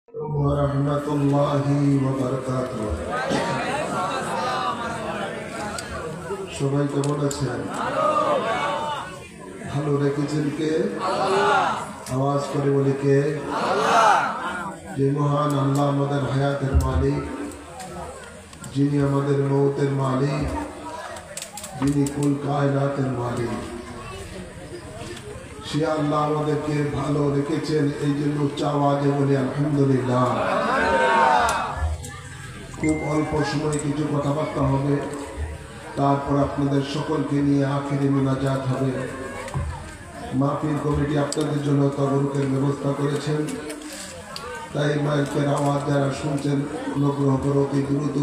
ওয়ারাহমাতুল্লাহি ওয়া বারাকাতুহু। সবাই কেমন আছেন? ভালো রেখেছেন কে? আওয়াজ করে বলি কে? যে মহান আল্লাহ আমাদের হায়াতের মালিক, যিনি আমাদের মৌতের মালিক, যিনি কুল কায়নাতের মালিক, সে আল্লাহ আমাদেরকে ভালো রেখেছেন। এই জন্য উচ্চ আওয়াজে বলি আলহামদুলিল্লাহ। খুব অল্প সময় কিছু কথাবার্তা হবে, তারপর আপনাদের সকলকে নিয়ে আখিরি মুনাজাত হবে। মাহফিল কমিটি আপনাদের জন্য তবরুকের ব্যবস্থা করেছেন, তাই মাইকের আওয়াজ যারা শুনছেন অনুগ্রহ করে অতি দ্রুত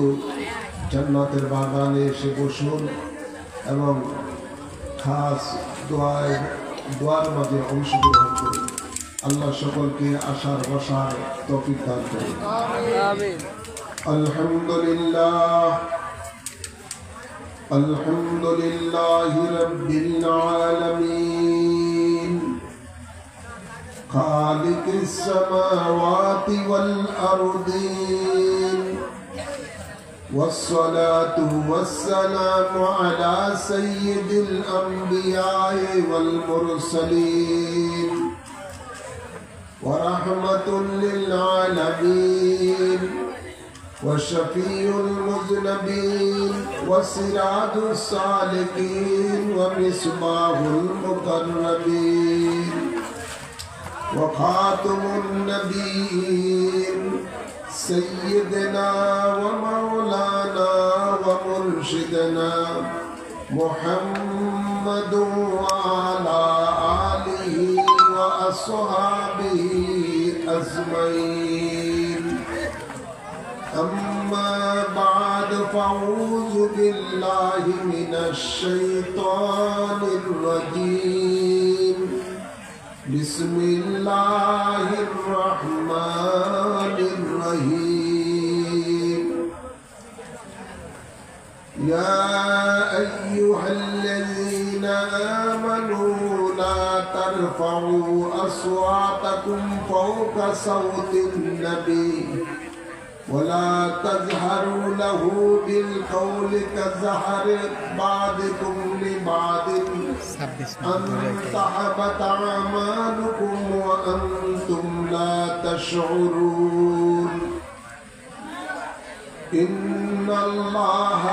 জান্নাতের বাগানে এসে বসুন এবং খাস দোয়ার মাঝে অংশগ্রহণ করুন। আল্লাহ সকলকে আশার বসার তৌফিক দান করুন। আলহামদুলিল্লাহ আলহামদুলিল্লাহি রাব্বিল আলামিন খালিকিস সামাওয়াতি ওয়াল আরদিন والصلاة والسلام على سيد الأنبياء والمرسلين ورحمة للعالمين وشفيع المذنبين وسراج السالكين ومصباح المقربين وخاتم النبيين سيدنا ومولانا ومرشدنا محمد وعلى آله وأصحابه أجمعين. أما بعد فأعوذ بالله من الشيطان الرجيم. بسم الله الرحمن الرحيم. يا أيها الذين آمنوا لا ترفعوا أصواتكم فوق صوت النبي ولا تجهروا له بالقول كجهر بعضكم لبعض أن تحبط أعمالكم وأنتم لا تشعرون. إن الله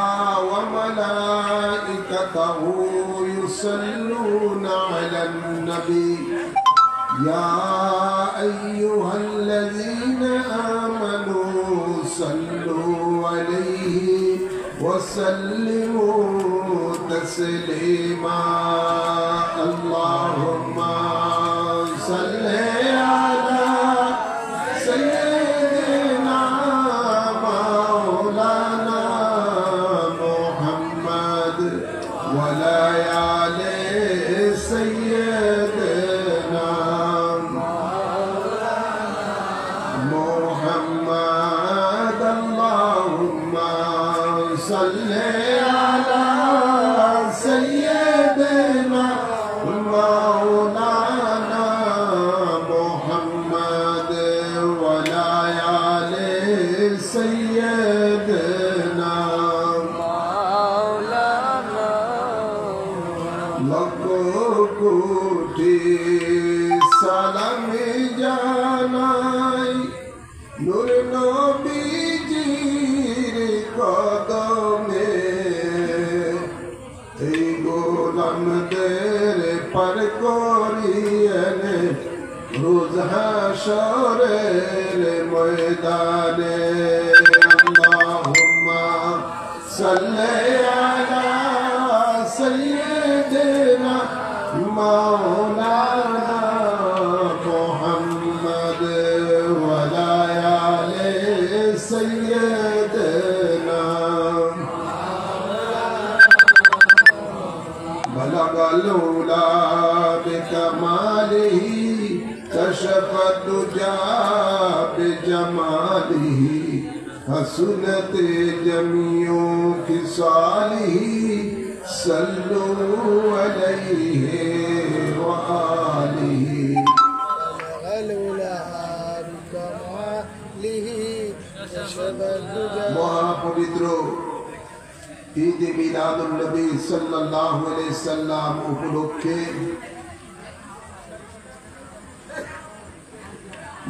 وملائكته يصلون على النبي يا أيها الذين آمنوا صلوا عليه وسلموا تسليما. اللهم صل على سيدنا مولانا محمد وعلى آل سيدنا محمد. اللهم صل على سيدنا مولانا محمد وعلى آل سيدنا مولانا. لكو কোটি সালাম জানাই নূর নবীজির কদমে, এই গোলামদের পার করিয়েন রোজ হাশরের ময়দানে। আল্লাহুম্মা সাল্লি আলা সাইয়্যিদিনা মাওলানা মুহাম্মদ ওয়ালা আলি সাইয়্যিদিনা। বলগাল উলা বিকামালিহি কশফত দুজা বিজামালিহি حسنت جميع خصاله صلوا عليه وآله. মহাপবিত্র ঈদ মিলাদুন নবী সাল্লাল্লাহু আলাইহি সাল্লাম উপলক্ষে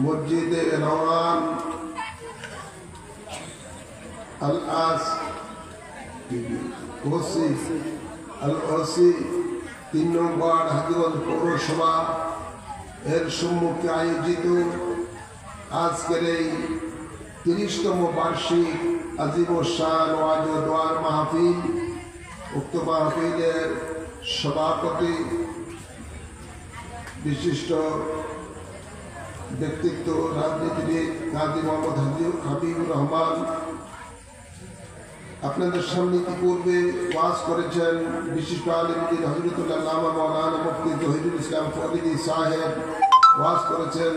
মসজিদে নওয়ান আল-আস ওসি 3 নম্বর হাজীগঞ্জ পৌরসভা এর সম্মুখে আয়োজিত আজকের এই 30তম বার্ষিক আজিম শান ওয়াজ ও দোয়ার মাহফিল। উক্ত মাহফিলের সভাপতি বিশিষ্ট ব্যক্তিত্ব রাজনীতিবিদ কাজী মোহাম্মদ হাবিবুর রহমান আপনাদের সামনে ইতিপূর্বে ওয়াজ করেছেন। বিশিষ্ট আলেম দ্বীন হযরতুল্লাহ আল্লামা মাওলানা মুফতি জহিরুল ইসলাম ফরিদী সাহেব ওয়াজ করেছেন।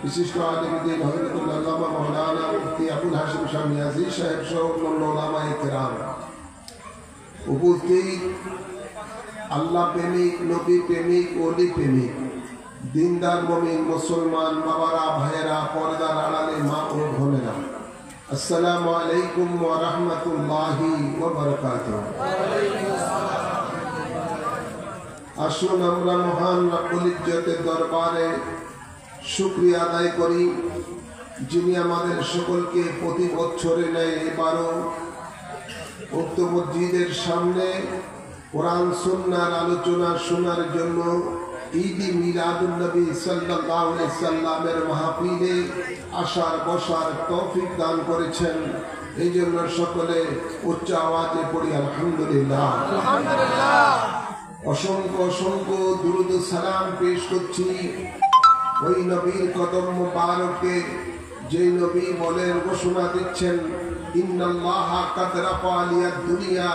বিশিষ্ট আলেম দ্বীন হযরতুল্লাহ আল্লামা মাওলানা মুফতি আবুল হাশিম শাহ নিয়াজি সাহেব সহ অন্যান্য উলামায়ে কেরাম উপস্থিত। আল্লাহ প্রেমিক, নবী প্রেমিক, ওলি প্রেমিক, দিনদার মুমিন মুসলমান বাবারা, ভাইয়েরা, পর্দার আড়ালে মা ও বোনেরা, আসসালামু আলাইকুম ওয়া রাহমাতুল্লাহি ওয়া বারাকাতুহু। আসুন আমরা মহান রব্বুল ইজ্জতের দরবারে শুকরিয়া আদায় করি, যিনি আমাদের সকলকে প্রতি বছরে ন্যায় এবারও উক্ত মসজিদের সামনে কোরআন সুন্নাহর আলোচনা শোনার জন্য ঈদ মিলাদুন নবী সাল্লাল্লাহু আলাইহি সাল্লামের মাহফিলে আসার বসার তৌফিক দান করেছেন। এই জন্য সকলে উচ্চ আওয়াজে পড়ি আলহামদুলিল্লাহ। অসংখ্য অসংখ্য দুরূদ ও সালাম পেশ করছি ওই নবীর কদম মুবারকে, যে নবী বলেন, ঘোষণা দিচ্ছেন, ইন্নাল্লাহা কাদ রাফা লিয়াদ দুনিয়া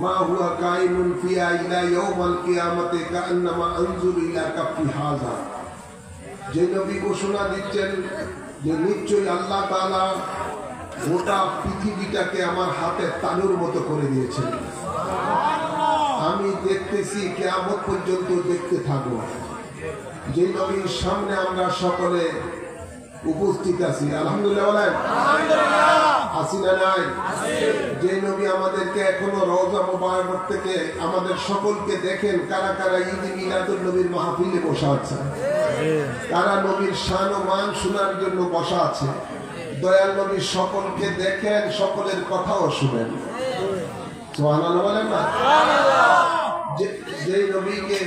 মা হুয়া কাইমুন ফিহা ইলা ইয়াউমাল কিয়ামাতি কাআন্নামা আনজুরু ইলা কাফি হাযা। যে নবী ঘোষণা দিচ্ছেন যে নিশ্চয়ই আল্লাহ তাআলা গোটা পৃথিবীটাকে আমার হাতের তালুর মতো করে দিয়েছেন, আমি দেখতেছি, কিয়ামত পর্যন্ত দেখতে থাকবো। যে নবীর সামনে আমরা সকলে উপস্থিত আছি, আলহামদুলিল্লাহ বলেন, আছি না নাই? যে নবী আমাদেরকে এখনো রওজা মুবারক থেকে আমাদের সকলকে দেখেন, কারা কারা ঈদ মিলাদুন নবীর মাহফিলে বসা আছে, কারা নবীর শান ও মান শোনার জন্য বসা আছে। দয়াল নবী সকলকে দেখেন, সকলের কথাও শুনেন, সুবহানাল্লাহ বলেন না? যে নবীকে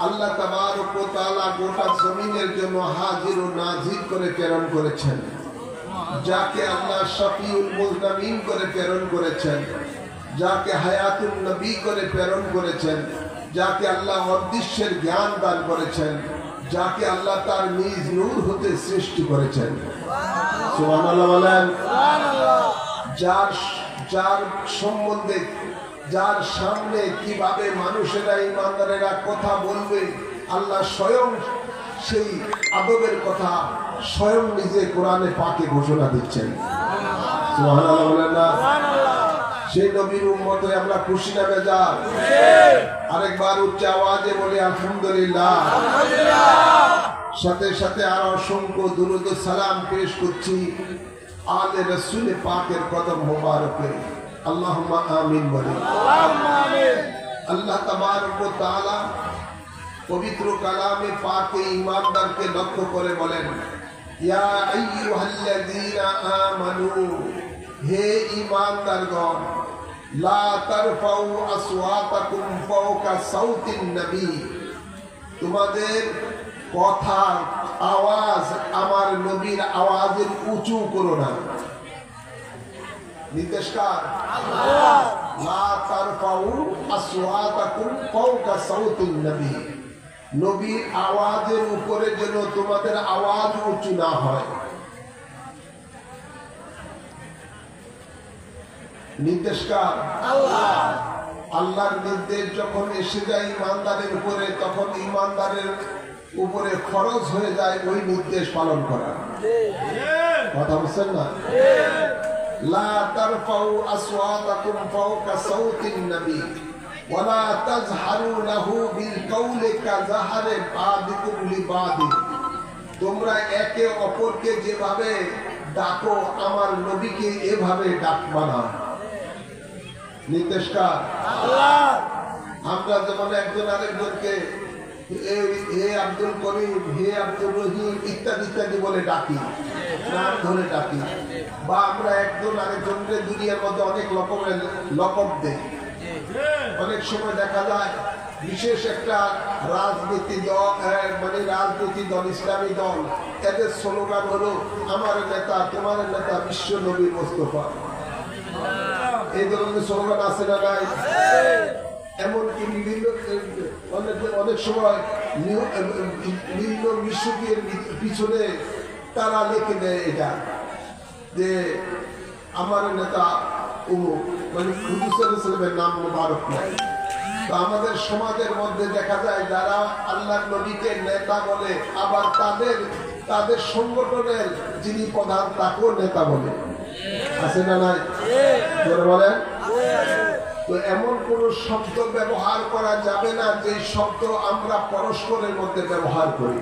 আল্লাহ তাবারক ওয়া তাআলা গোটা জমিনের জন্য হাজির ও নাজির করে প্রেরণ করেছেন, যাকে আল্লাহ শফিউল মুজনামিন করে প্রেরণ করেছেন, যাকে হায়াতুন নবী করে প্রেরণ করেছেন, যাকে আল্লাহ অদৃশ্যের জ্ঞান দান করেছেন, যাকে আল্লাহ তার নিজ নূর হতে সৃষ্টি করেছেন, সুবহানাল্লাহ বলেন। যার সম্বন্ধে, যার সামনে কিভাবে মানুষেরা, ইমানদারেরা কথা বলবে, আল্লাহ স্বয়ং সেই আদবের কথা স্বয়ং নিজে কোরআনে পাকে ঘোষণা দিচ্ছেন, সুবহানাল্লাহ বলেন না? সেই নবীর উম্মত হয়ে আমরা খুশি না বেজার? আরেকবার উচ্চ আওয়াজে বলি আলহামদুলিল্লাহ। সাথে সাথে আর অসংখ্য দুরূদ ও সালাম পেশ করছি আলে রাসূল পাকের কদম মোবারকে, আল্লাহুম্মা আমিন বলি। আল্লাহ তাবারক ওয়া তাআলা পবিত্র কালামে পাকে ঈমানদারকে লক্ষ্য করে বলেন, ইয়া আইয়ুহাল্লাযীনা আমানু, হে ঈমানদারগণ, লা তারফাউ আসওয়াতাকুম ফাওকা সাউতিন নবী, তোমাদের কথার আওয়াজ আমার নবীর আওয়াজের উঁচু করো না। নির্দেশকার আল্লাহ, লা তারফাউ আসওয়াতাকুম ফাওকা সাউতিন নবী, নবীর আওয়াজের উপরে যেন তোমাদের আওয়াজ উঁচু না হয়। নির্দেশকার আল্লাহ। আল্লাহর নির্দেশ যখন এসে যায় ইমানদারের উপরে, তখন ইমানদারের উপরে খরচ হয়ে যায় ওই নির্দেশ পালন করা। কথা বুঝছেন না? লা তারফাউ আসওয়াতাকুম ফাওকা সাউতিন নবী ওয়ালা তাজহারু লাহু বিল কওলি কাযাহরি বাদিকুম লিবাদি, তোমরা একে অপরকে যেভাবে ডাকো আমার নবীকে এভাবে ডাকবা না। নির্দেশকার আল্লাহ। আমরা যেমন একজন আরেকজনকে হে আব্দুল করিম, হে আব্দুল রহিম ইত্যাদি ইত্যাদি বলে ডাকি, নাম ধরে ডাকি, বা আমরা একজন আরেকজনকে দুনিয়ার মধ্যে অনেক রকমের লকব দেই। অনেক সময় দেখা যায় বিশেষ একটা রাজনীতি দল, মানে রাজনীতি দল, ইসলামী দল, এদের স্লোগান হলো আমার নেতা তোমার নেতা বিশ্ব নবী মোস্তফা। এই ধরনের স্লোগান আছে না নাই? এমনকি বিভিন্ন অনেক সময় বিভিন্ন মিশুকের পিছনে তারা লিখে দেয় এটা যে আমার নেতা অমুক, মানে হুজুর সাল্লাল্লাহু আলাইহি ওয়াসাল্লামের নাম মুবারক নয়। তো আমাদের সমাজের মধ্যে দেখা যায় যারা আল্লাহর নবীকে নেতা বলে, আবার তাদের সংগঠনের যিনি প্রধান তাকেও নেতা বলে। আছে না নাই? বলেন। তো এমন কোন শব্দ ব্যবহার করা যাবে না যে শব্দ আমরা পরস্পরের মধ্যে ব্যবহার করি।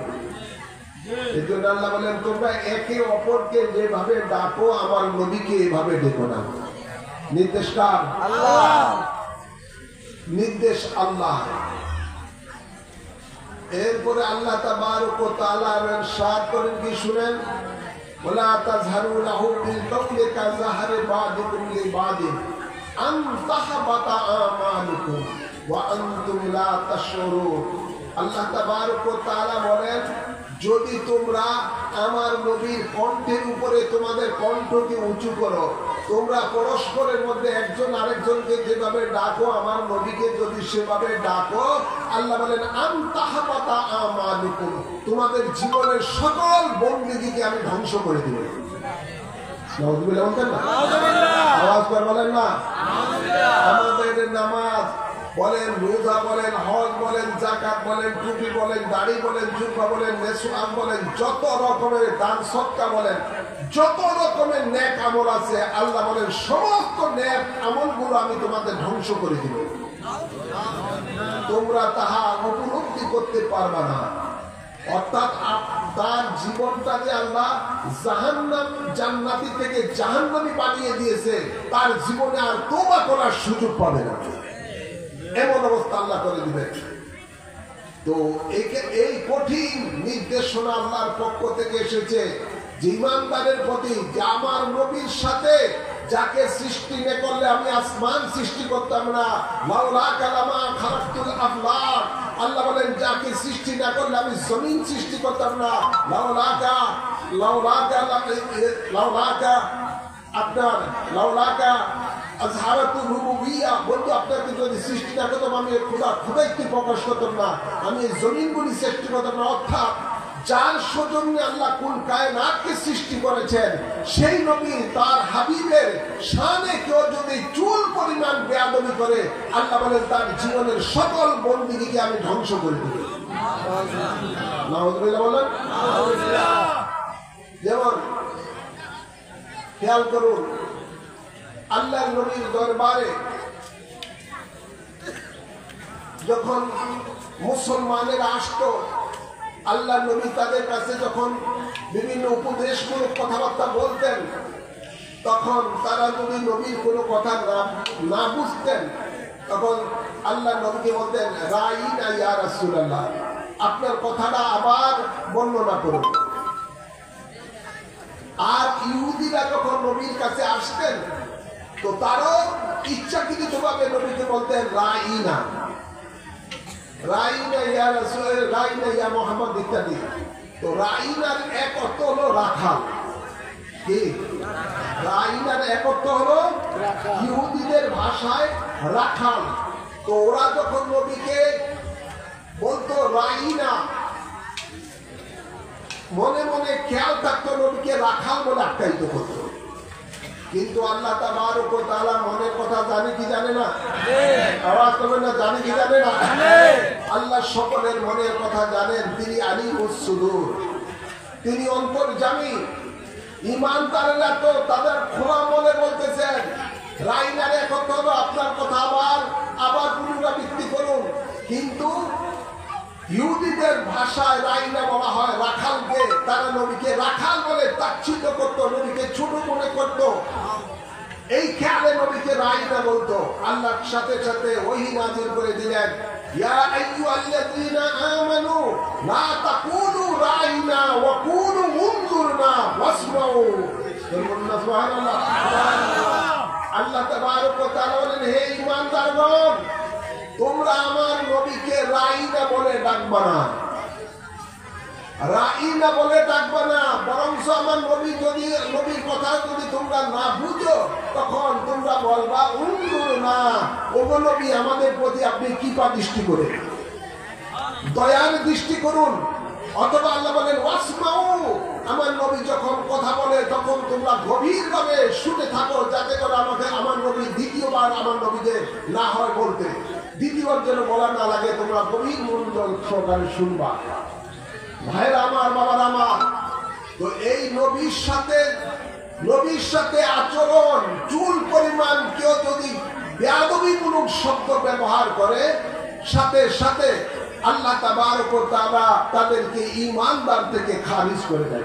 এই জন্য আল্লাহ বলেন তোমরা একে অপরকে যেভাবে ডাকো আমার নবীকে এভাবে ডেকো না। নির্দেশ কার? আল্লাহ। নির্দেশ আল্লাহ। এরপরে আল্লাহ তাবারক ওয়া তাআলা ইরশাদ করেন কি শুনেন, ওয়ালা তাযহারু লাহু বিল কাওলি কাযাহরি বাদিকুম লিবাদিন আন তাহবাতা আমালুকুম ওয়া আনতুম লা তাশউরুন। আল্লাহ তাবারক ওয়া তাআলা বলেন যদি তোমরা আমার নবীর কণ্ঠের উপরে তোমাদের কণ্ঠকে উঁচু করো, তোমরা পরস্পরের মধ্যে একজন আরেকজনকে যেভাবে ডাকো আমার নবীকে যদি সেভাবে ডাকো, আল্লাহ বলেন আনতাহবাতা আমালুকুম, তোমাদের জীবনের সকল বন্দেগীকে আমি ধ্বংস করে দেব। নাউযুবিল্লাহ বলতেন না? আওয়াজ করে বলেন না। আমাদের নামাজ বলেন, রোজা বলেন, হজ বলেন, যাকাত বলেন, টুপি বলেন, দাড়ি বলেন, জুব্বা বলেন, নেসুআম বলেন, যত রকমের দান সদকা বলেন, যত রকমের নেক আমল আছে আল্লাহ বলেন সমস্ত নেক আমলগুলো আমি তোমাদের ধ্বংস করে দিব। তোমরা তাহা উপলব্ধি করতে পারবা না। অর্থাৎ তার জীবনটা যে আল্লাহ জাহান্নাম জান্নাতি থেকে জাহান্নামী বানিয়ে দিয়েছে, তার জীবনে আর তওবা করার সুযোগ পাবে না, এমন অবস্থা আল্লাহ করে দিবে। তো এই কঠিন নির্দেশনা আল্লাহর পক্ষ থেকে এসেছে যে ইমানদারের প্রতি, যে আমার নবীর সাথে যাকে সৃষ্টি না করলে আমি আসমান সৃষ্টি করতাম না, লাউলা কালামা খালাকতুল আফলাক, আল্লাহ বলেন যাকে সৃষ্টি না করলে আমি জমিন সৃষ্টি করতাম না, লাউলাকা আজহারাতুল রুবুবিয়্যা, বলতো আপনাকে যদি সৃষ্টি না করতাম আমি খোদাইত্ব প্রকাশ করতাম না, আমি এই জমিনগুলি সৃষ্টি করতাম না। অর্থাৎ যার সৌজন্যে আল্লাহ কুল কায়নাতকে সৃষ্টি করেছেন সেই নবী তার হাবিবের শানে কেউ যদি চুল পরিমাণ বেয়াদবি করে, আল্লাহ বলেন তার জীবনের সকল বন্দেগীকে আমি ধ্বংস করে দেব। নাউযুবিল্লাহ বলেন। যেমন খেয়াল করুন, আল্লাহর নবীর দরবারে যখন মুসলমানেরা আসতো, আল্লাহ নবী তাদের কাছে যখন বিভিন্ন উপদেশমূলক কথাবার্তা বলতেন, তখন তারা যদি নবীর কোনো কথা না বুঝতেন, তখন আল্লাহ নবীকে বলতেন রাইনা ইয়া রাসূলুল্লাহ, আপনার কথাটা আবার বর্ণনা করুন। আর ইহুদিরা যখন নবীর কাছে আসতেন, তো তারাও ইচ্ছাকৃতভাবে নবীকে বলতেন রাইনা, রাইনা ইয়া রাসূল, রাইনা ইয়া মুহাম্মদ ইত্যাদি। তো রাইনার এক অর্থ হলো রাখাল। কি রাইনার এক অর্থ হলো ইহুদিদের ভাষায় রাখাল। তো ওরা যখন নবীকে বলতো রাইনা, মনে মনে খেয়াল থাকতো নবীকে রাখাল বলে আখ্যায়িত করতো। কিন্তু আল্লাহ তাবারক ওয়া তাআলা মনের কথা জানে কি জানে না? আওয়াজ করবেন না, জানে কি জানে না? আল্লাহ সকলের মনের কথা জানেন। তিনি আলিমুস সুদূর, তিনি অন্তর্যামী। ঈমানদারেরা তো তাদের খোলা মনে বলতেছেন রাইনারে কত হলো, আপনার কথা আবার পুনরাবৃত্তি করুন। কিন্তু ইহুদিদের নবীদের ভাষায় রাইনা বলা হয় রাখালকে। তারা নবীকে রাখাল বলে তাচ্ছিল্য করত, নবীকে ছোট মনে করত। এই খেয়ালে নবীকে রাইনা বলতো। আল্লাহর সাথে সাথে ওহী নাযিল করে দিলেন, ইয়া আইয়ুহাল্লাযীনা আমানু লা তাকুলু রাইনা ওয়া কুলু উনজুরনা ওয়াসমাউ। সুবহানাল্লাহ। আল্লাহ তাবারক ওয়া তাআলা বলেন, হে ঈমানদারগণ, তোমরা আমার নবীকে রাইনা বলে ডাকবা না, রাইনা বলে ডাকবা না, বরং আমার নবী যদি নবীর কথা যদি তোমরা না বুঝো তখন তোমরা বলবা উনজুরনা, ওগো নবী আমাদের প্রতি আপনি কৃপা দৃষ্টি করে দয়ার দৃষ্টি করুন। অথবা আল্লাহ বলেন ওয়াসমাউ, আমার নবী যখন কথা বলে তখন তোমরা গভীরভাবে শুনে থাকো, যাতে করে আমাকে আমার নবী দ্বিতীয়বার আমার নবীকে না হয় বলতে, দ্বিতীয়বার যেন বলা না লাগে, তোমরা গভীর মনোযোগ সহকারে শুনবা। ভাইরা আমার, বাবার আমার, তো এই নবীর সাথে আচরণ চুল পরিমাণ কেউ যদি বেয়াদবিমূলক শব্দ ব্যবহার করে, সাথে সাথে আল্লাহ তাবারক ওয়া তাআলা তাদেরকে ঈমানদার থেকে খারিজ করে দেন।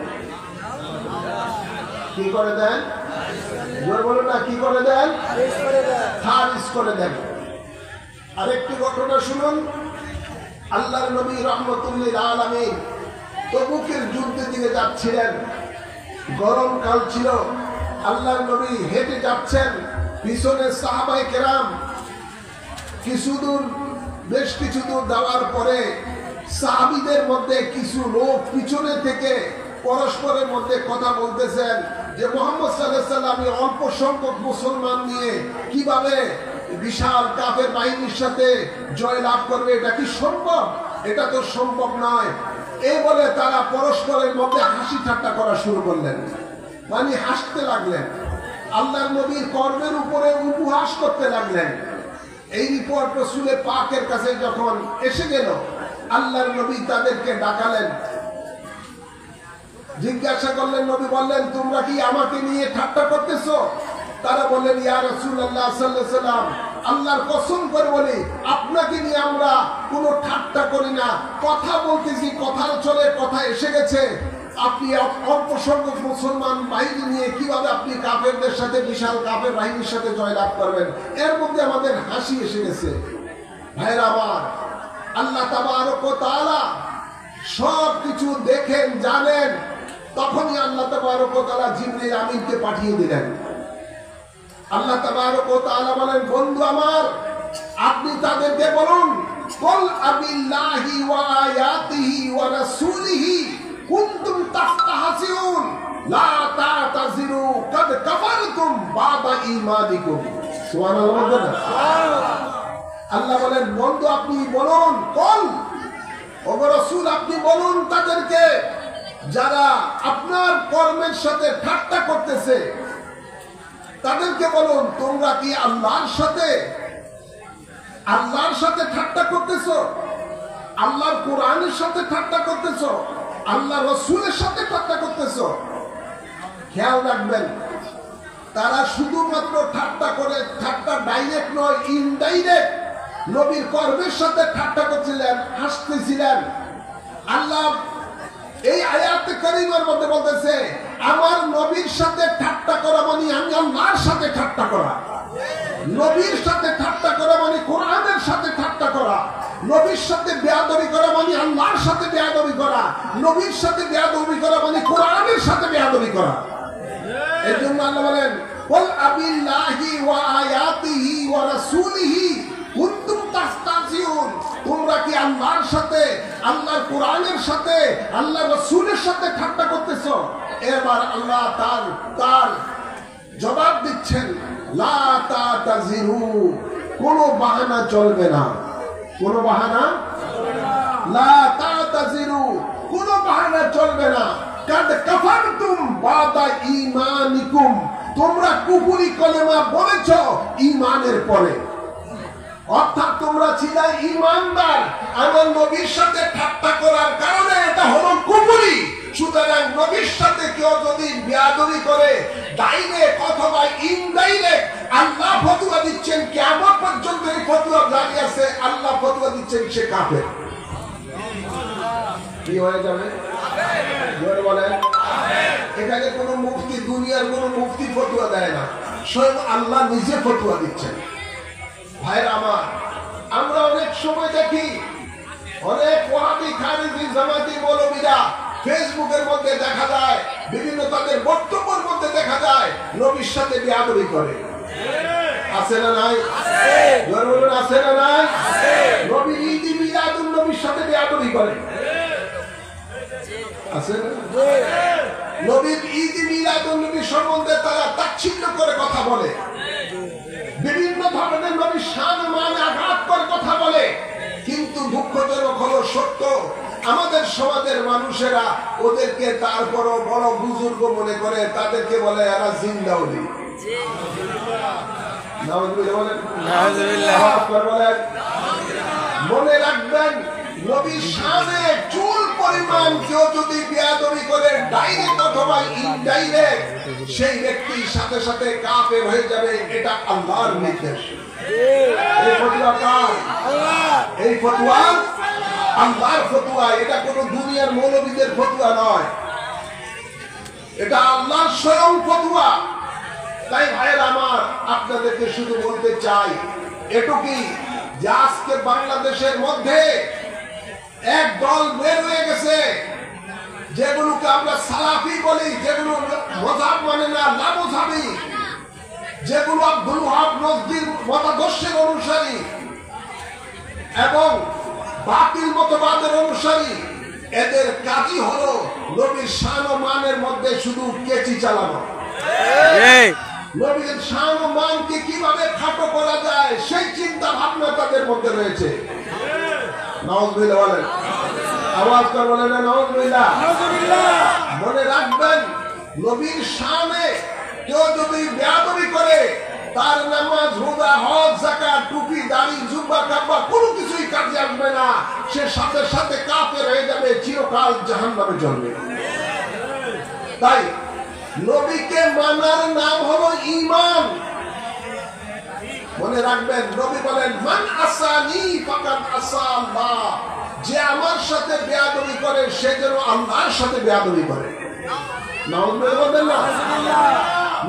কি করে দেন? জোরে বলুন না, কি করে দেন? খারিজ করে দেন। আরেকটি ঘটনা শুনুন। আল্লাহর নবী রাহমাতুল্লিল আলামিন তবুকের যুদ্ধের দিকে যাচ্ছিলেন। গরমকাল ছিল। আল্লাহর নবী হেঁটে যাচ্ছেন, পিছনে সাহাবায়ে কেরাম। বেশ কিছু দূর যাওয়ার পরে সাহাবীদের মধ্যে কিছু লোক পিছনে থেকে পরস্পরের মধ্যে কথা বলতেছেন যে মুহাম্মদ সাল্লাল্লাহু আলাইহি ওয়াসাল্লাম অল্প সংখ্যক মুসলমান নিয়ে কিভাবে বিশাল কাফের বাহিনীর সাথে জয় লাভ করবে, এটা কি সম্ভব? এটা তো সম্ভব নয়। এই বলে তারা পরস্পরের মধ্যে হাসি ঠাট্টা করা শুরু করলেন, মানে হাসতে লাগলেন, আল্লাহর নবীর কর্মের উপরে উপহাস করতে লাগলেন। এই রিপোর্ট রাসূলে পাকের কাছে যখন এসে গেল, আল্লাহর নবী তাদেরকে ডাকালেন, জিজ্ঞাসা করলেন। নবী বললেন, তোমরা কি আমাকে নিয়ে ঠাট্টা করতেছো? তারা বললেন, ইয়া রাসূলুল্লাহ সাল্লাল্লাহু আলাইহি ওয়াসাল্লাম, আল্লাহর কসম করে বলি আপনাকে নিয়ে আমরা কোনো ঠাট্টা করি না, কথা বলতেছি, কথার চলে কথা এসে গেছে। আপনি অল্প সংখ্যক মুসলমান বাহিনী নিয়ে কিভাবে আপনি কাফেরদের সাথে, বিশাল কাফের বাহিনীর সাথে জয়লাভ করবেন? এর মধ্যে আমাদের হাসি এসে গেছে। ভাইরা আমার, আল্লাহ তাবারক ওয়া তাআলা সব কিছু দেখেন, জানেন। তখনই আল্লাহ তাবারক ওয়া তাআলা জিবরিল আমিনকে পাঠিয়ে দিলেন। আল্লাহ তাবারক ওয়া তাআলা বলেন, বন্ধু আমার, আপনি তাদেরকে বলুন, কুল আবিল্লাহি ওয়া আয়াতিহি ওয়া রাসূলিহি কুনতুম তাস্তাহসিউন লা তা'তাযিরু কাদ কাফারতুম বা'দা ঈমানিকুম। সুবহানাল্লাহ। আল্লাহ বলেন, বন্ধু আপনি বলুন, কুল, ওগো রাসূল আপনি বলুন তাদেরকে, যারা আপনার কর্মের সাথে ঠাট্টা করতেছে, তাদেরকে বলুন, তোমরা কি আল্লাহর সাথে ঠাট্টা করতেছো? আল্লাহর কোরআনের সাথে ঠাট্টা করতেছো? আল্লাহ রাসূলের সাথে ঠাট্টা করতেছো? খেয়াল রাখবেন, তারা শুধুমাত্র ঠাট্টা করে, ঠাট্টা ডাইরেক্ট নয়, ইনডাইরেক্ট নবীর কর্মের সাথে ঠাট্টা করছিলেন, হাসতেছিলেন। আল্লাহ এই আয়াতে কারিমার মধ্যে বলতেছে, আমার নবীর সাথে ঠাট্টা করা মানে আমি আল্লাহর সাথে ঠাট্টা করা। নবীর সাথে ঠাট্টা করা মানে কোরআনের সাথে ঠাট্টা করা। নবীর সাথে বেয়াদবি করা মানে আল্লাহর সাথে বেয়াদবি করা। নবীর সাথে বেয়াদবি করা মানে কোরআনের সাথে বেয়াদবি করা। এই জন্য আল্লাহ বলেন, কুল আবিল্লাহি ওয়া আয়াতিহি ওয়া রাসূলিহি কুনতুম তাস্তাহসিউন, তোমরা কি আল্লাহর সাথে, আল্লাহর কোরআনের সাথে, আল্লাহর রাসূলের সাথে ঠাট্টা করতেছো? এবার আল্লাহ তার জবাব দিচ্ছেন, লা তা'তাযিরু, কোনো বাহানা চলবে না, কোনো বাহানা, লা তা'তাযিরু, কোনো বাহানা চলবে না। কাদ কাফারতুম বা'দা ঈমানিকুম, তোমরা কুফরি কলেমা বলেছো ঈমানের পরে, অর্থাৎ তোমরা ছিলে ঈমানদার, আমার নবীর সাথে ঠাট্টা করার কারণে এটা হলো কুফরি। সুতরাং নবীর সাথে কেউ যদি বেয়াদবি করে, ডাইরেক্ট অথবা ইনডাইরেক্ট, আল্লাহ ফতোয়া দিচ্ছেন, কিয়ামত পর্যন্ত এই ফতোয়া জারি আছে, আল্লাহ ফতোয়া দিচ্ছেন সে কাফের। কি হয়ে যাবে? জোরে বলেন। এখানে কোনো মুফতি, দুনিয়ার কোনো মুফতি ফতোয়া দেয় না, স্বয়ং আল্লাহ নিজে ফতোয়া দিচ্ছেন। ভাইরা আমার, আমরা অনেক সময় দেখি অনেক ওয়াহাবি, খারিজি, জামাতি মৌলবীরা ফেসবুকের মধ্যে দেখা যায়, বিভিন্ন তাদের বক্তব্যের মধ্যে দেখা যায় নবীর সাথে বেয়াদবি করে। আছে না নাই? জোরে বলুন, আছে না নাই? নবীর ঈদ মিলাদুন নবীর সাথে বেয়াদবি করে। আছে না? নবীর ঈদ মিলাদুন নবী সম্বন্ধে তারা তাচ্ছিল্য করে কথা বলে, বিভিন্ন ধরনের নবীর শান মানে আঘাত করে কথা বলে। কিন্তু দুঃখজনক হলো সত্য, আমাদের সমাজের মানুষেরা ওদেরকে তারপরও বড় বুজুর্গ মনে করে, তাদেরকে বলে এরা জিন্দাউলি। মনে রাখবেন, নবীর শানে চুল পরিমাণ কেউ যদি বেয়াদবি করে ডাইরেক্ট অথবা ইনডাইরেক্ট, সেই ব্যক্তির সাথে সাথে কাফের হয়ে যাবে। এটা আল্লাহর নির্দেশ। এই ফতোয়া কার? এই ফতোয়া আল্লাহর ফতোয়া। এটা কোনো দুনিয়ার মৌলবীদের ফতোয়া নয়, এটা আল্লাহর স্বয়ং ফতোয়া। তাই ভাইয়ের আমার, আপনাদেরকে শুধু বলতে চাই এটুকুই যে আজকে বাংলাদেশের মধ্যে এক দল বের হয়ে গেছে, যেগুলোকে আমরা সালাফি বলি, যেগুলো মযহাব মানে না, লামযহাবী, যেগুলো আব্দুল ওয়াহাব নজদীর মতাদর্শের অনুসারী এবং বাতিল মতবাদের অনুসারী। এদের কাজই হলো নবীর শান ও মানের মধ্যে শুধু কেচি চালানো। নবীর শান ও মানকে কিভাবে খাটো করা যায় সেই চিন্তা ভাবনা তাদের মধ্যে রয়েছে। নাউযুবিল্লাহ বলেন, আওয়াজ করে বলেন নাউযুবিল্লাহ। মনে রাখবেন, নবীর শানে কেউ যদি বেয়াদবি করে, তার নামাজ, রোজা, হজ, যাকাত, টুপি, দাড়ি, জুব্বা, কাব্বা কোনো কিছুই কাজে আসবে না। সে সাথে সাথে কাফের হয়ে যাবে, চিরকাল জাহান্নামে জ্বলবে। তাই নবীকে মানার নাম হলো ঈমান। মনে রাখবেন, নবী বলেন মান আসানি ফাকাদ আসা আল্লাহ। যে আমার সাথে বেয়াদবি করে সে যেন আল্লাহর সাথে বেয়াদবি করে। নাউযুবিল্লাহ।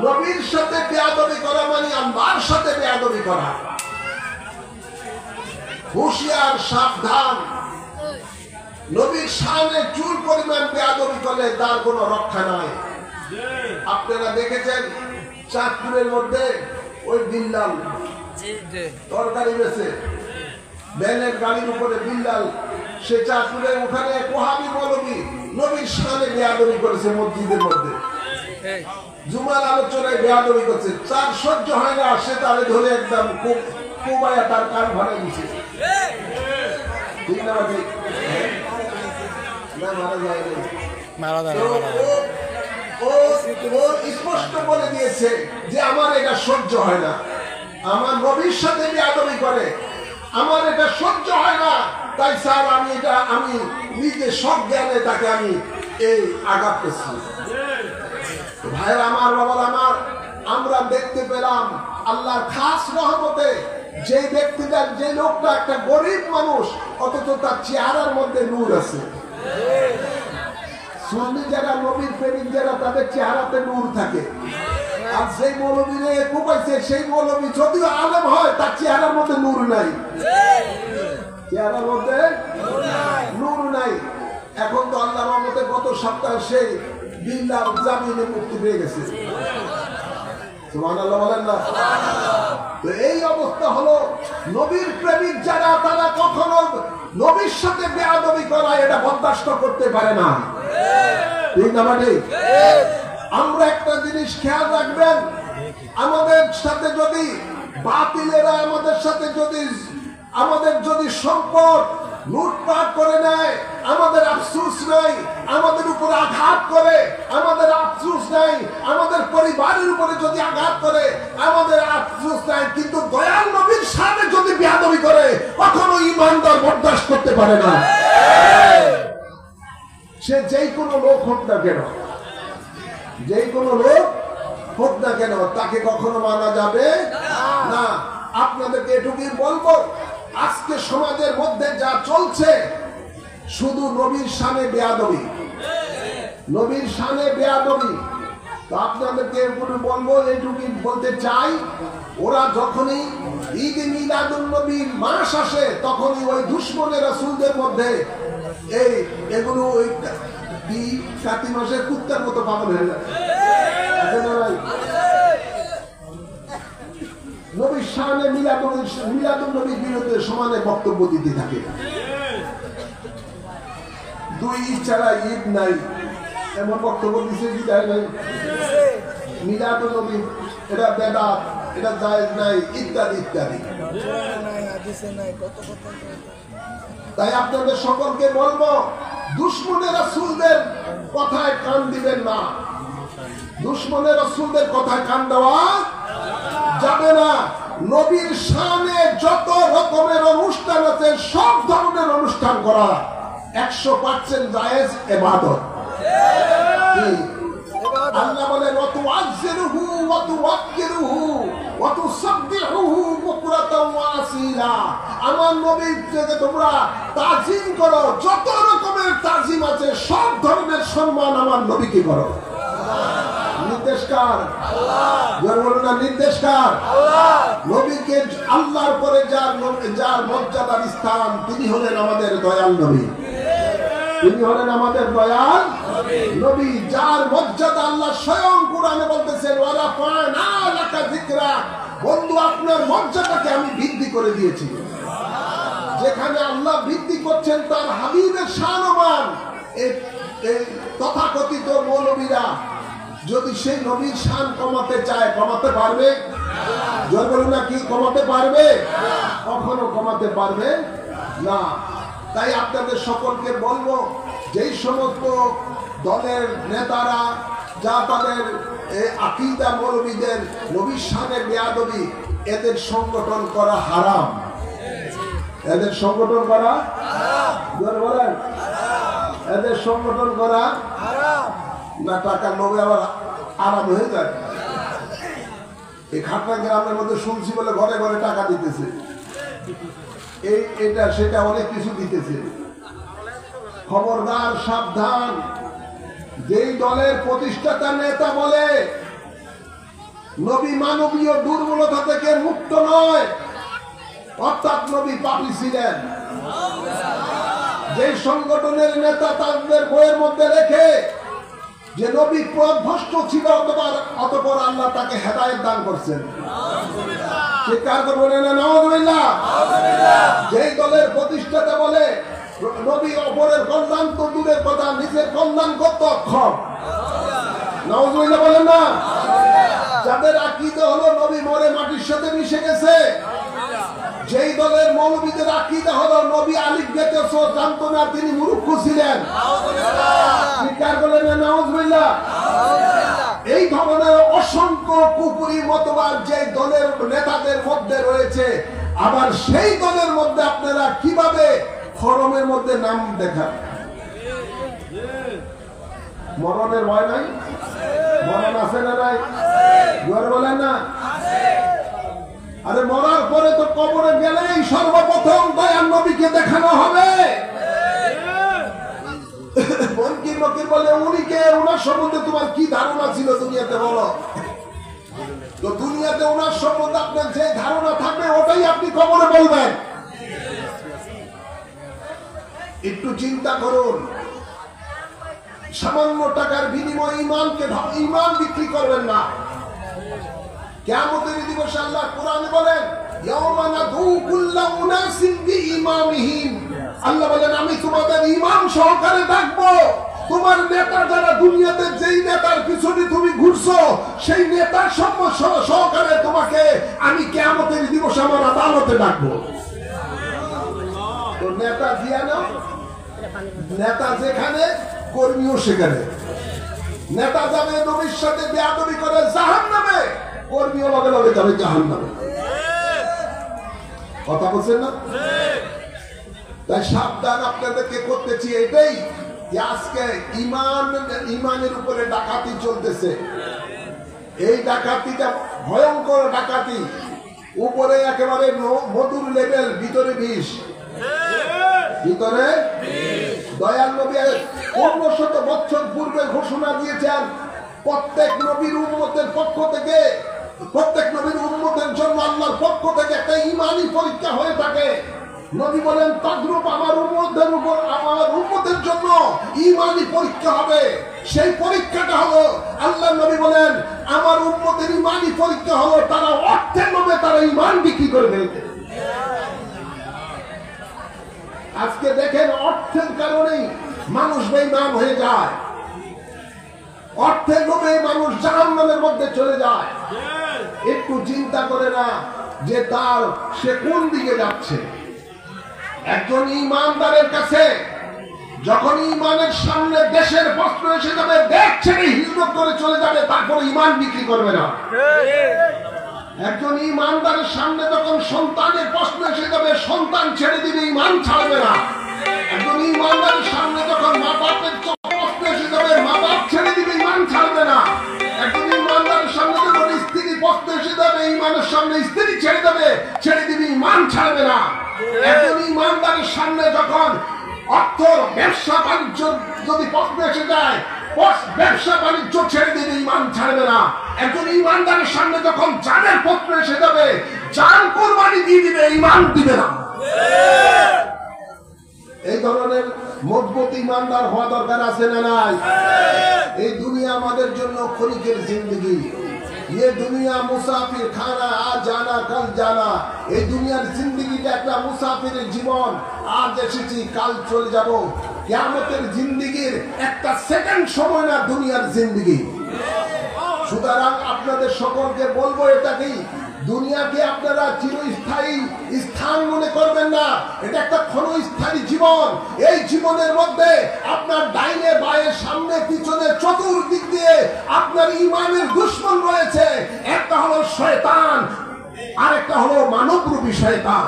নবীর সাথে বেয়াদবি করা মানে আল্লাহর সাথে বেয়াদবি করা। হুঁশিয়ার, সাবধান। নবীর শানে চুল পরিমাণ বেয়াদবি করলে তার কোনো রক্ষা নাই। আপনারা দেখেছেন চাঁদপুরের মধ্যে ওই বিল্লাল তরকারি বেচে, ভ্যানের গাড়ির উপরে বিল্লাল, সে চাঁদপুরের ওখানে ওয়াহাবী মৌলবী নবীর শানে বেয়াদবি করেছে মসজিদের মধ্যে। জুমার আলোচনায় বেয়াদবি করছে, তার সহ্য হয় না, সে তারে ধরে একদম কুবায়া তার কান ভরে দিচ্ছে। ঠিক না? মারা যায় ও স্পষ্ট বলে দিয়েছে যে আমার এটা সহ্য হয় না, আমার নবীর সাথে বেয়াদবি করে, আমার এটা সহ্য হয় না। তাই স্যার আমি নিজে সজ্ঞানে তাকে আমি এই আঘাত করছি। ভাইয়ের আমার, বাবার আমার, আমরা দেখতে পেলাম আল্লাহর খাস রহমতে যে ব্যক্তিটা, যে লোকটা একটা গরিব মানুষ, অথচ তার চেহারার মধ্যে নূর আছে। সুন্নি যারা, নবীর প্রেমিক যারা, তাদের চেহারাতে নূর থাকে। আর সেই মৌলবীরে কোপাইছে, সেই মৌলবী যদিও আলেম হয়, তার চেহারার মধ্যে নূর নাই, চেহারার মধ্যে নূর নাই। এখন তো আল্লাহর রহমতে গত সপ্তাহে সেই বিল্লাল জামিনে মুক্তি পেয়ে গেছে। সুবহানাল্লাহ বলেন না? তো এই অবস্থা হলো, নবীর প্রেমিক যারা, তারা কখনো নবীর সাথে বেয়াদবি করা এটা বরদাস্ত করতে পারে না। ঠিক না? আমরা একটা জিনিস খেয়াল রাখবেন, আমাদের সাথে যদি বাতিলেরা আমাদের যদি সম্পদ লুটপাট করে নেয়, আমাদের আফসোস নাই। আমাদের উপরে আঘাত করে, আমাদের আফসোস নাই। আমাদের পরিবারের উপরে যদি আঘাত করে, আমাদের আফসোস নাই। কিন্তু দয়াল নবীর সামনে যদি বেয়াদবি করে, কখনো ঈমানদার বরদাস্ত করতে পারে না। সে যেই কোনো লোক হোক না কেন, যেই কোনো লোক হোক না কেন, তাকে কখনো মানা যাবে না। আপনাদেরকে এটুকুই বলবো, আজকে সমাজের মধ্যে যা চলছে, শুধু নবীর শানে বেয়াদবি, নবীর শানে বেয়াদবি। তো আপনাদেরকে বলবো, এইটুকু বলতে চাই, ওরা যখনই ঈদ মিলাদুন নবীর মাস আসে তখনই ওই দুশমনের রাসূলদের মধ্যে এগুলো ওই কাতি মাসের কুত্তার মতো পাগল হয়ে যায়। নবীর শানে মিলাদুন নবীর বিরুদ্ধে সমানে বক্তব্য দিতে থাকে। দুই ঈদ ছাড়া ঈদ নাই এমন বক্তব্য দিচ্ছে কি দেয় নাই? মিলাদুন নবী এটা বেদাত, এটা জায়েজ নাই, ইত্যাদি ইত্যাদি। তাই আপনাদের সকলকে বলবো, দুশমনের রাসূলদের কথায় কান দিবেন না, দুশমনের রাসূলদের কথায় কান দেওয়া যাবে না। নবীর শানে যত রকমের অনুষ্ঠান আছে সব ধরনের অনুষ্ঠান করা 100% জায়েজ ইবাদত। আল্লাহ বলেন ওয়াতুআজ্জিরুহু ওয়াতুওয়াক্কিরুহু ওয়াতুসাব্বিহুহু বুকরাতাও ওয়া আসীলা। আমার নবীকে তোমরা তাজিম করো, যত রকমের তাজিম আছে সব ধরনের সম্মান আমার নবীকে করো। নির্দেশকার আল্লাহ, নির্দেশকার আল্লাহ। নবীকে আল্লাহর পরে যার মর্যাদার স্থান, তিনি হলেন আমাদের দয়াল নবী, তিনি হলেন আমাদের দয়াল নবী, যার মর্যাদা আল্লাহ স্বয়ং কোরআনে বলতেছেন ওয়ালা ফানা লাকা যিকরা। বন্ধু, আপনার মর্যাদাকে আমি বৃদ্ধি করে দিয়েছি। যেখানে আল্লাহ বৃদ্ধি করছেন তার হাবিবের শানমান, এই তথাকথিত মৌলবীরা যদি সেই নবীর শান কমাতে চায়, কমাতে পারবে? জোর বলুন না, কি কমাতে পারবে? কখনো কমাতে পারবে না। তাই আপনাদের সকলকে বলবো, যেই সমস্ত দলের নেতারা যা তাদের আকীদা মৌলবীদের নবীর শানে বেয়াদবি, এদের সংগঠন করা হারাম, এদের সংগঠন করা হারাম। বলেন, এদের সংগঠন করা হারাম না। টাকা লোভে আবার আরাম হয়ে যায়। এই খাটনা গ্রামের মধ্যে শুনছি বলে ঘরে ঘরে টাকা দিতেছে, এটা সেটা অনেক কিছু দিতেছে। খবরদার, সাবধান। যেই দলের প্রতিষ্ঠাতা নেতা বলে নবী মানবীয় দুর্বলতা থেকে মুক্ত নয়, অর্থাৎ নবী পাপী ছিলেন, যে সংগঠনের নেতা তাদের বইয়ের মধ্যে রেখে যে নবী পথভ্রষ্ট ছিল, অতঃপর আল্লাহ তাকে হেদায়েত দান করছেন, স্বীকার করবেন না? নাউযুবিল্লাহ। যেই দলের প্রতিষ্ঠাতা বলে নবী অপরের কল্যাণ তো দূরের কথা, নিজের কল্যাণ করতে অক্ষম, নাউযুবিল্লাহ বলেন না? যাদের আকীদা হলো নবী মরে মাটির সাথে মিশে গেছে, যেই দলের মৌলবীদের আকীদা হলো নবী আলিফ বেতেছ জানতো না, তিনি মূর্খ ছিলেন, স্বীকার করলেন না? নাউযুবিল্লাহ। এই ধরনের অসংখ্য কুফরি মতবাদ যে দলের নেতাদের মধ্যে রয়েছে, আবার সেই দলের মধ্যে আপনারা কিভাবে ফরমের মধ্যে নাম দেখান? মরণের ভয় নাই? মরণ আছে না নাই? জোরে বলেন না। আরে মরার পরে তো কবরে গেলেই সর্বপ্রথম দয়াল নবীকে দেখানো হবে। বঙ্কির মকির বলে, উনিকে ওনার সম্বন্ধে তোমার কি ধারণা ছিল দুনিয়াতে বলো? তো দুনিয়াতে ওনার সম্বন্ধে আপনার যে ধারণা থাকবে ওটাই আপনি কবরে বলবেন। একটু চিন্তা করুন, সামান্য টাকার বিনিময়ে ঈমান বিক্রি করবেন না। কিয়ামতের দিবসে আল্লাহ কোরআনে বলেন ইয়াওমা নাদউ কুল্লা উনাসিন বিইমামিহিম। আল্লাহ বলেন আমি তোমাদের ইমাম সহকারে ডাকবো। তোমার নেতা যারা দুনিয়াতে যেই নেতার পিছনে তুমি ঘুরছো, সেই নেতার সহকারে তোমাকে আমি কিয়ামতের দিবসে আমার আদালতে ডাকবো। তো নেতা দিয়া না, নেতা যেখানে কর্মীও সেখানে। নেতা যাবে নবীর সাথে বেয়াদবি করে জাহান্নামে, কর্মীও লগে লগে যাবে জাহান্নামে। কথা বলছেন না? তাই সাবধান আপনাদেরকে করতেছি এটাই যে আজকে ইমানের উপরে ডাকাতি চলতেছে। এই ডাকাতিটা ভয়ঙ্কর ডাকাতি, উপরে একেবারে মধুর লেভেল, ভিতরে বিষ, ভিতরে দয়াল নবী 1500 বছর পূর্বে ঘোষণা দিয়েছেন প্রত্যেক নবীর উম্মতের পক্ষ থেকে, প্রত্যেক নবীর উম্মতের জন্য আল্লাহর পক্ষ থেকে একটা ঈমানি পরীক্ষা হয়ে থাকে। নবী বলেন তদ্রূপ আমার উম্মতের উপর, আমার উম্মতের জন্য ঈমানি পরীক্ষা হবে। সেই পরীক্ষাটা হলো, আল্লাহ নবী বলেন আমার উম্মতের ঈমানি পরীক্ষা হলো তারা অর্থের লোভে তারা ঈমান বিক্রি করে ফেলবে। আজকে দেখেন অর্থের কারণেই মানুষ বেঈমান হয়ে যায়, অর্থের লোভে মানুষ জাহান্নামের মধ্যে চলে যায়। একটু চিন্তা করে না যে সে কোন দিকে যাচ্ছে। একজন ঈমানদারের কাছে যখন ঈমানের সামনে দেশের প্রশ্ন এসে যাবে, দেশ ছেড়ে হিজরত করে চলে যাবে, তারপরে ঈমান বিক্রি করবে না। একজন ঈমানদারের সামনে যখন সন্তানের প্রশ্ন এসে যাবে, সন্তান ছেড়ে দিবে, ঈমান ছাড়বে না। একজন ঈমানদারের সামনে যখন মা বাপের প্রশ্ন এসে যাবে, মা বাপ ছেড়ে দিবে, ঈমান ছাড়বে না। একজন ঈমানদারের সামনে যখন স্ত্রী প্রশ্ন এসে যাবে, ঈমানের সামনে স্ত্রী ছেড়ে দেবে, ছেড়ে দিবে, ঈমান ছাড়বে না। একজন ঈমানদারের সামনে যখন অর্থ ব্যবসা বাণিজ্য যদি প্রশ্ন এসে যায়, ব্যবসা বাণিজ্য ছেড়ে দিবে, ঈমান ছাড়বে না। একজন ঈমানদারের সামনে যখন জানের প্রশ্ন এসে যাবে, জান কুরবানি দিয়ে দিবে, ঈমান দিবে না। এই ধরনের মজবুত ঈমানদার হওয়া দরকার আছে না নাই? এই দুনিয়া আমাদের জন্য ক্ষণিকের জিন্দগি। ये दुनिया मुसाफिर खाना आज जाना कल जाना। এই দুনিয়ার জিন্দেগিটা একটা মুসাফিরের জীবন। আজ এসেছি কাল চলে যাব। কিয়ামতের জিন্দেগির একটা সেকেন্ড সময় না দুনিয়ার জিন্দেগি। সুতরাং আপনাদের সকলকে বলবো এটাকেই, দুনিয়াকে আপনারা চিরস্থায়ী স্থান মনে করবেন না। এটা একটা ক্ষণস্থায়ী জীবন। এই জীবনের মধ্যে আপনার ডাইনে বায়ে সামনে পিছনে চতুর্দিক দিয়ে আপনার ঈমানের দুশমন রয়েছে। একটা হলো শয়তান, আরেকটা হলো মানবরূপী শয়তান।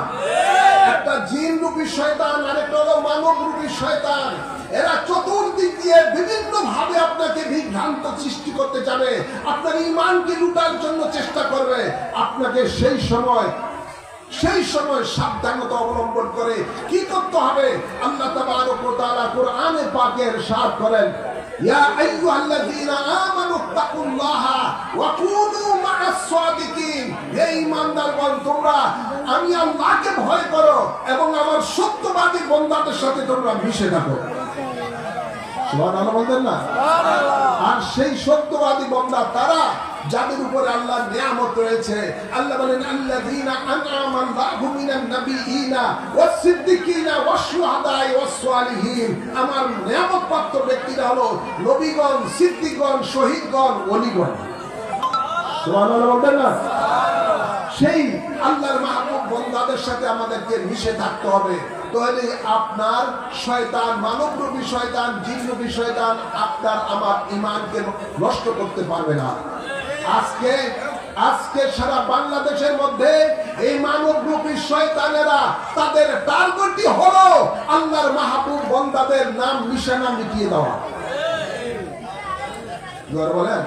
একটা জিন রূপী শয়তান, আরেকটা হলো মানবরূপী শয়তান। এরা চতুর্দিক দিয়ে বিভিন্ন ভাবে আপনাকে বিভ্রান্ত সৃষ্টি করতে যাবে, আপনার ঈমানকে লুটার জন্য চেষ্টা করবে। আপনাকে সেই সময় সাবধানতা অবলম্বন করে কি করতে হবে? আল্লাহ তাবারক ওয়া তাআলা কোরআনে পাকে ইরশাদ করেন, ইয়া আইয়ুহাল্লাযীনা আমানু তাকুল্লাহা ওয়া কুনু মা'আস সাদিকিন। হে ঈমানদারগণ, তোমরা আমি আল্লাহকে ভয় করো এবং আমার সত্যবাদী বান্দাদের সাথে তোমরা মিশে থাকো। সুবহানাল্লাহ বলতেন না? আর সেই সত্যবাদী বান্দা তারা যাদের উপরে আল্লাহর নিয়ামত রয়েছে। আল্লাহ বলেন আল্লাযীনা আন'আমা আল্লাহু মিনান নাবিয়িনা ওয়াস সিদ্দিকিনা ওয়াশ শুহাদা'i ওয়াস সালিহিন। আমার নিয়ামতপ্রাপ্ত ব্যক্তিরা হলো নবীগণ, সিদ্দিকগণ, শহীদগণ, ওলিগণ। সুবহানাল্লাহ বলতেন না? সেই আল্লাহর মাহবুব বান্দাদের সাথে আমাদেরকে মিশে থাকতে হবে। তাহলে আপনার শয়তান, মানবরূপী শয়তান, জিনরূপী শয়তান আপনার আমার ঈমানকে নষ্ট করতে পারবে না। আজকে সারা বাংলাদেশের মধ্যে এই মানবরূপী শয়তানেরা তাদের টার্গেটই হলো আল্লাহর মাহবুব বান্দাদের নাম নিশানা মিটিয়ে দেওয়া। বলেন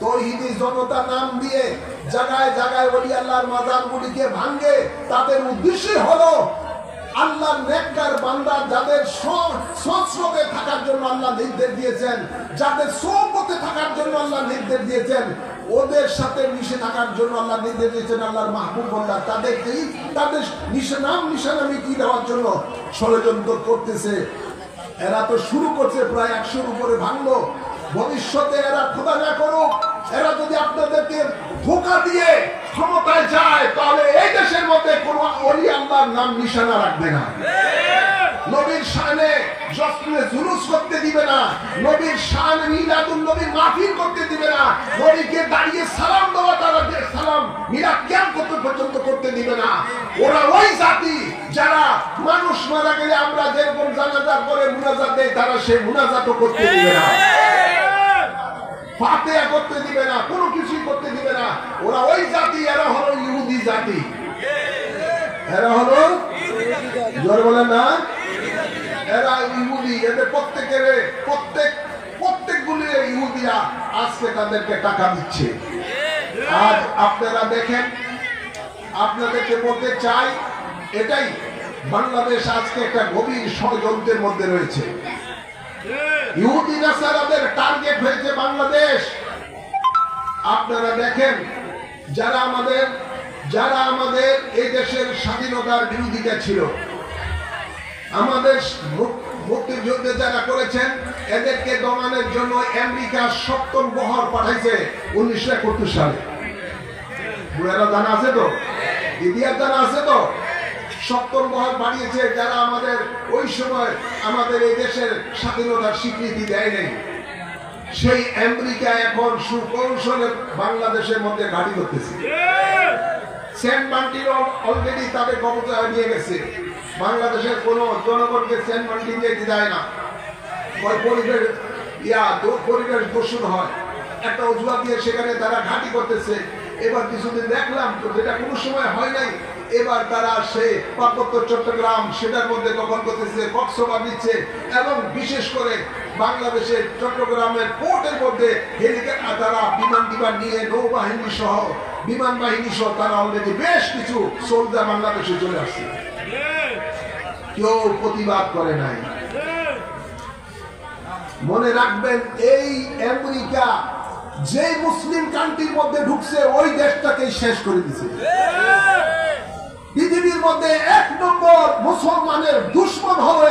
তৌহিদি জনতা নাম দিয়ে জায়গায় জায়গায় ওলি আল্লাহর মাজারগুলিকে ভাঙে। তাদের উদ্দেশ্য হলো আল্লাহর নেককার বান্দা যাদের সংস্রবে থাকার জন্য আল্লাহ নির্দেশ দিয়েছেন, যাদের সোহবতে থাকার জন্য আল্লাহ নির্দেশ দিয়েছেন, ওদের সাথে মিশে থাকার জন্য আল্লাহ নির্দেশ দিয়েছেন আল্লাহর মাহবুব বান্দা, তাদেরকেই তাদের নাম নিশানা মিটিয়ে দেওয়ার জন্য ষড়যন্ত্র করতেছে। এরা তো শুরু করছে, প্রায় 100-র উপরে ভাঙলো। ভবিষ্যতে এরা খোদা না করুক, এরা যদি আপনাদেরকে ধোঁকা দিয়ে ক্ষমতায় যায়, তাহলে এই দেশের মধ্যে কোন ওলি আল্লাহর নাম নিশানা রাখবে না, নবীর শানে জশ্নে জুলুস করতে দিবে না, নবীর শানে মিলাদুন নবী মাহফিল করতে দিবে না, নবীকে দাঁড়িয়ে সালাম দেওয়া, তারা সালাম মিলাদ কিয়াম পর্যন্ত করতে দিবে না। ওরা ওই জাতি যারা মানুষ মারা গেলে আমরা যেরকম জানাজার পরে মুনাজাত দেই, তারা সেই মুনাজাতও করতে দিবে না, ফাতিহা করতে দিবে না, কোনো কিছুই করতে দিবে না। ওরা ওই জাতি, এরা হলো ইহুদি জাতি। এরা হলো, জোরে বলেন না, এরা ইহুদি। এদের প্রত্যেকগুলি ইহুদিরা আজকে তাদেরকে টাকা দিচ্ছে। আজ আপনারা দেখেন, আপনাদেরকে বলতে চাই এটাই, বাংলাদেশ আজকে একটা গভীর ষড়যন্ত্রের মধ্যে রয়েছে। ইহুদি নাসারাদের টার্গেট হয়েছে বাংলাদেশ। আপনারা দেখেন, যারা আমাদের এই দেশের স্বাধীনতার বিরোধিতা ছিল, আমাদের মুক্তিযুদ্ধে যারা করেছেন, এদেরকে দমানোর জন্য আমেরিকা ৭০ বহর পাঠাইছে ১৯৭১ সালে। বুড়ারা জানা আছে তো, ইতিহাস জানা আছে তো। ৭০ বহর পাঠিয়েছে, যারা আমাদের ওই সময় আমাদের এই দেশের স্বাধীনতার স্বীকৃতি দেয় নাই। সেই আমেরিকা এখন সুকৌশলে বাংলাদেশের মধ্যে ঘাঁটি করতেছে। সেন্ট মার্টিন অলরেডি তাদের কবজা নিয়ে গেছে। বাংলাদেশের কোন জনগণকে সেন্ট মার্টিন যেতে দেয় না। পরিবেশ দূষণ হয়, একটা অজুহাত দিয়ে সেখানে তারা ঘাঁটি করতেছে। এবার কিছুদিন দেখলাম তো, যেটা কোনো সময় হয় নাই, এবার তারা সেই পার্বত্য চট্টগ্রাম সেটার মধ্যে দখল করতেছে, কক্সবাজার দিচ্ছে, এবং বিশেষ করে বাংলাদেশের চট্টগ্রামের পোর্টের মধ্যে হেলিকপ্টার তারা বিমান নিয়ে নৌবাহিনী সহ বিমান বাহিনী সহ তারা অলরেডি বেশ কিছু সোলজার বাংলাদেশে চলে আসছে। কেউ প্রতিবাদ করে নাই। মনে রাখবেন, এই আমেরিকা যে মুসলিম কান্ট্রির মধ্যে ঢুকছে, ওই দেশটাকে শেষ করে দিছে। পৃথিবীর মধ্যে ১ নম্বর মুসলমানের দুশ্মন হলো